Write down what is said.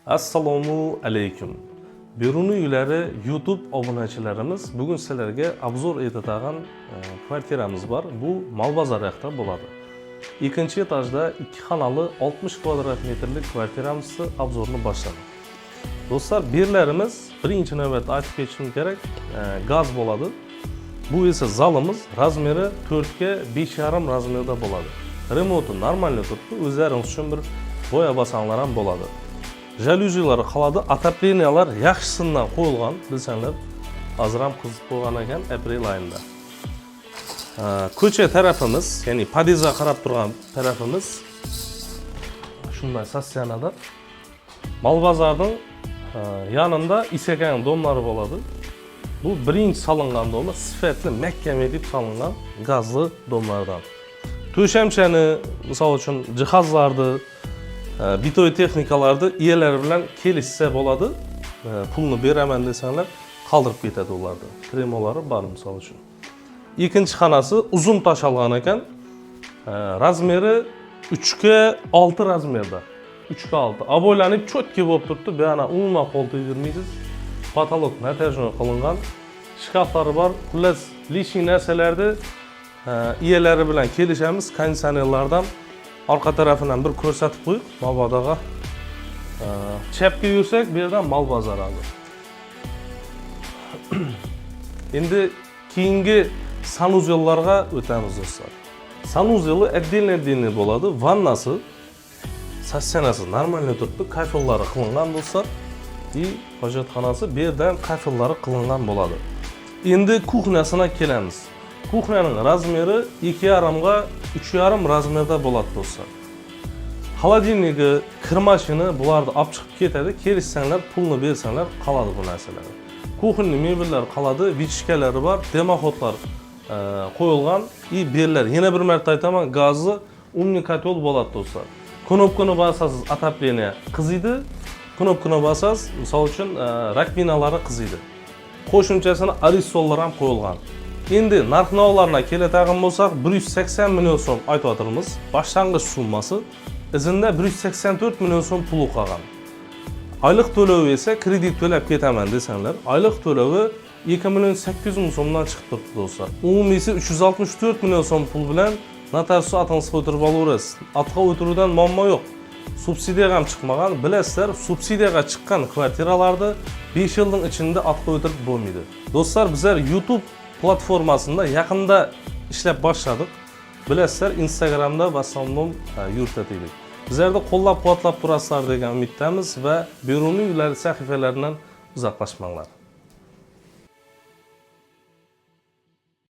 Assalomu alaykum. Beruni uylari YouTube obunachilarimiz bugun sizlarga obzor etadigan kvartiramiz bor. Bu Malbazorda bo'ladi. Ikkinchi etajda 2 xonali 60 kvadrat metrlik kvartiramizni obzorini boshladik. Do'stlar, berlarimiz birinchi navbatda aytib ketishim kerak, gaz bo'ladi. Bu esa zalimiz razmeri 4 ga 5,5 razmerda bo'ladi. Remoti normalniy turibdi, o'zlaringiz uchun bir boya basanglar ham bo'ladi. Jaluzilar qoladi, atapleniyalar yaxshisidan qo'yilgan, bilsanglar, hozir ham qizib qo'ygan ekan aprel oyida. Ko'cha tarafimiz, ya'ni podizga qarab turgan tarafimiz shunday stasionada. Malbazorning yanında isekan domlari bo'ladi. Bu birinchi solingan domlar, sifatli mahkama deb solingan gazli domlardan. To'shamchani, misol uchun jihozlarni, bitoy texnikalarni egalari bilan kelishsa bo'ladi. Pulni beraman desanglar, qoldirib ketadi ularni. Kremolari bor misol uchun. Ikkinchi xonasi uzun tashalgan ekan. Razmeri 3 ga 6 razmerda. 3 ga 6. Aboylanib cho'tki bo'lib turibdi. Bu yana umuman qo'l tegirmaysiz. Patolog natijali qilingan. Shkaflari bor. Xullas, lishni narsalarni egalari bilan kelishamiz. Konditsionerlardan orqa tarafidan bir ko'rsatib qo'yib, mabodoga chapga yursak, bu yerdan Malbazor hozir. Endi keyingi sanuzellarga o'tamiz do'stlar. Sanuzeli отдельно bo'ladi. Vannasi, stasionasi normalniy turibdi, kafellari qilingan do'stlar. Hojatxonasi bu yerdan kafellari qilingan bo'ladi. Endi kuxnyasina kelamiz. Kuxnyaning razmeri 2,5 ga 3,5 razmerda bo'ladi do'stlar. Холодильниги, kir mashini bularni olib chiqib ketadi. Kelishsanglar, pulni bersanglar qoladi bu narsalar. Kuxnyning mebellari qoladi, vichkalari bor, demaxodlar qo'yilgan. Berlar, yana bir marta aytaman, gazli umniy kotel bo'ladi do'stlar. Knopkani bosasiz atapleniya qiziydi. Knopkani bosasiz, misol uchun rakvinalari qiziydi. Qo'shimchasini arissollar ham qo'yilgan. Endi narx-navolarga keladigan bo'lsak, 180 million so'm aytib Boshlang'ich summasi izinda 184 million so'm pul qolgan. Oylik to'lovi esa kredit to'lab ketaman desanglar, oylik to'lovi 2 million 800 ming so'mdan chiqib turibdi do'stlar. Umumiysi 364 million so'm pul bilan notariusga atыңizga o'tirib olaverasiz. Atga o'tiruvdan muammo yo'q. Subsidiya ham chiqmagan. Bilasizlar, subsidiyaga chiqqan kvartiralarda 5 yilning ichida atga o'tirib bo'lmaydi. Do'stlar, bizlar YouTube platformasida yaqinda ishlab boshladik. Bilasizlar, Instagramda bassamnom yuritadik. Bizlarda qo'llab-quvvatlab turasizlar degan umiddamiz va Beruni uylari sahifalaridan uzoqlashmanglar.